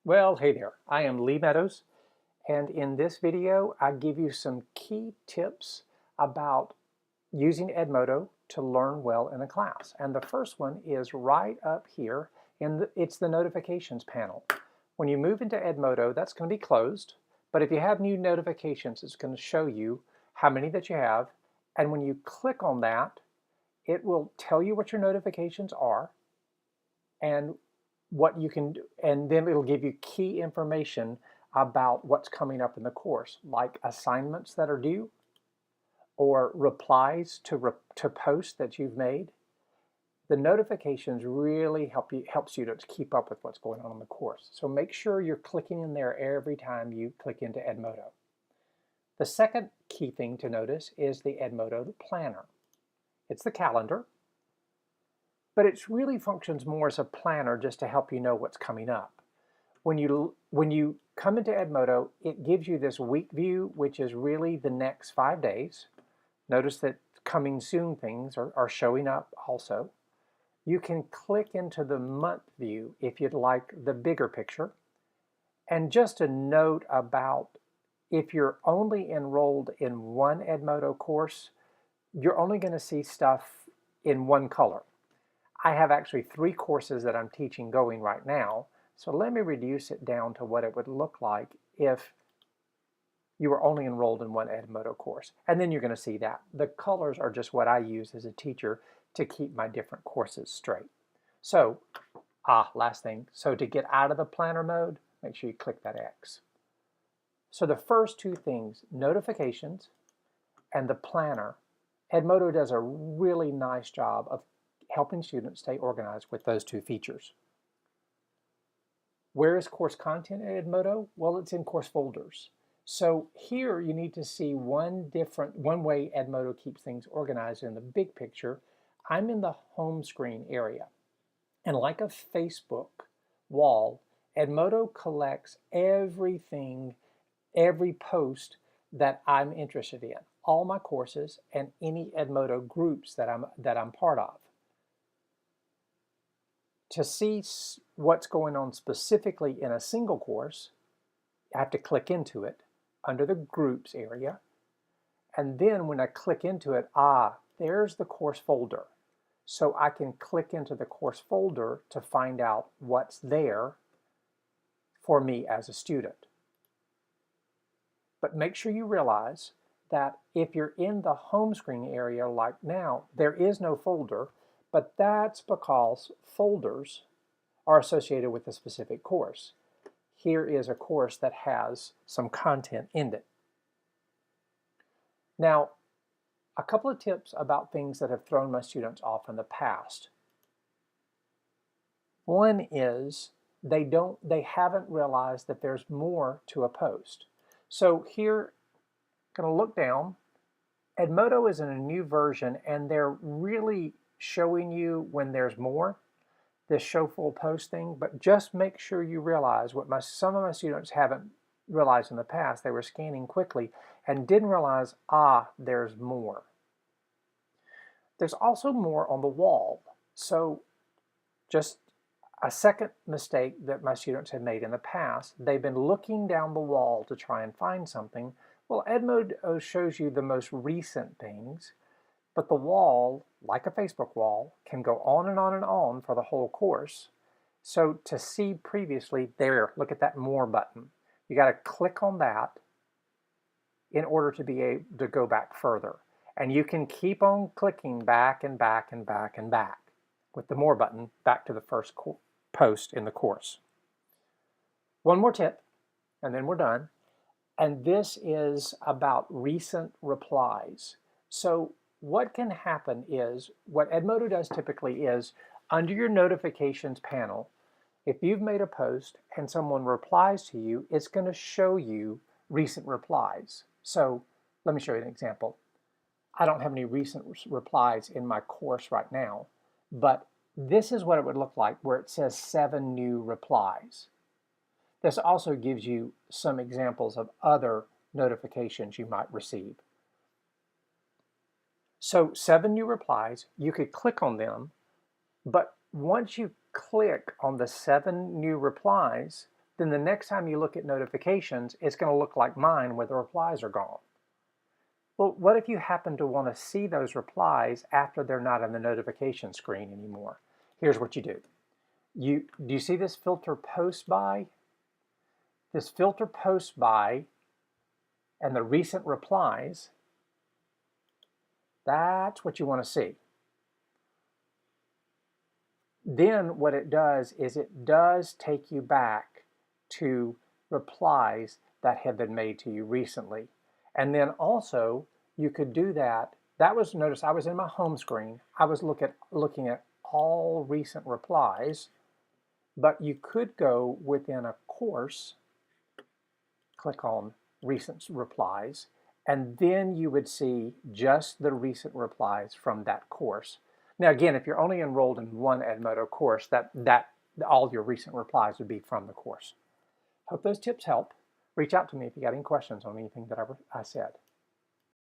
Well, hey there, I am Lee Meadows, and in this video I give you some key tips about using Edmodo to learn well in a class. And the first one is right up here, it's the notifications panel. When you move into Edmodo, that's going to be closed, but if you have new notifications, it's going to show you how many that you have, and when you click on that, it will tell you what your notifications are and what you can do, and then it'll give you key information about what's coming up in the course, like assignments that are due or replies to posts that you've made. The notifications really helps you to keep up with what's going on in the course. So make sure you're clicking in there every time you click into Edmodo. The second key thing to notice is the Edmodo Planner. It's the calendar, but it really functions more as a planner just to help you know what's coming up. When you come into Edmodo, it gives you this week view, which is really the next 5 days. Notice that coming soon things are showing up also. You can click into the month view if you'd like the bigger picture. And just a note about if you're only enrolled in one Edmodo course, you're only going to see stuff in one color. I have actually 3 courses that I'm teaching going right now, so let me reduce it down to what it would look like if you were only enrolled in one Edmodo course. And then you're going to see that. The colors are just what I use as a teacher to keep my different courses straight. So, last thing, so to get out of the planner mode, make sure you click that X. So the first 2 things, notifications and the planner, Edmodo does a really nice job of helping students stay organized with those 2 features. Where is course content in Edmodo? Well, it's in course folders. So here you need to see one way Edmodo keeps things organized in the big picture. I'm in the home screen area. And like a Facebook wall, Edmodo collects everything, every post that I'm interested in, all my courses and any Edmodo groups that I'm part of. To see what's going on specifically in a single course, I have to click into it under the groups area. And then when I click into it, there's the course folder. So I can click into the course folder to find out what's there for me as a student. But make sure you realize that if you're in the home screen area like now, there is no folder, but that's because folders are associated with a specific course. Here is a course that has some content in it. Now, a couple of tips about things that have thrown my students off in the past. One is they haven't realized that there's more to a post. So here, I'm going to look down. Edmodo is in a new version, and they're really showing you when there's more, this show full post thing, but just make sure you realize what some of my students haven't realized in the past. They were scanning quickly and didn't realize, there's more. There's also more on the wall. So just a second mistake that my students have made in the past, they've been looking down the wall to try and find something. Well, Edmodo shows you the most recent things, but the wall, like a Facebook wall, can go on and on and on for the whole course. So to see previously, look at that More button. You got to click on that in order to be able to go back further. And you can keep on clicking back and back and back and back with the More button back to the first post in the course. One more tip, and then we're done. And this is about recent replies. So what can happen is, what Edmodo does typically is, under your notifications panel, if you've made a post and someone replies to you, it's going to show you recent replies. So let me show you an example. I don't have any recent replies in my course right now, but this is what it would look like where it says 7 new replies. This also gives you some examples of other notifications you might receive. So 7 new replies, you could click on them, but once you click on the 7 new replies, then the next time you look at notifications, it's going to look like mine where the replies are gone. Well, what if you happen to want to see those replies after they're not on the notification screen anymore? Here's what you do. Do you see this filter post by? This filter post by and the recent replies, that's what you want to see. Then what it does is it does take you back to replies that have been made to you recently. And then also you could do that. Notice I was in my home screen. I was looking at all recent replies, but you could go within a course, click on recent replies, and then you would see just the recent replies from that course. Now again, if you're only enrolled in one Edmodo course, that all your recent replies would be from the course. Hope those tips help. Reach out to me if you got any questions on anything that I said.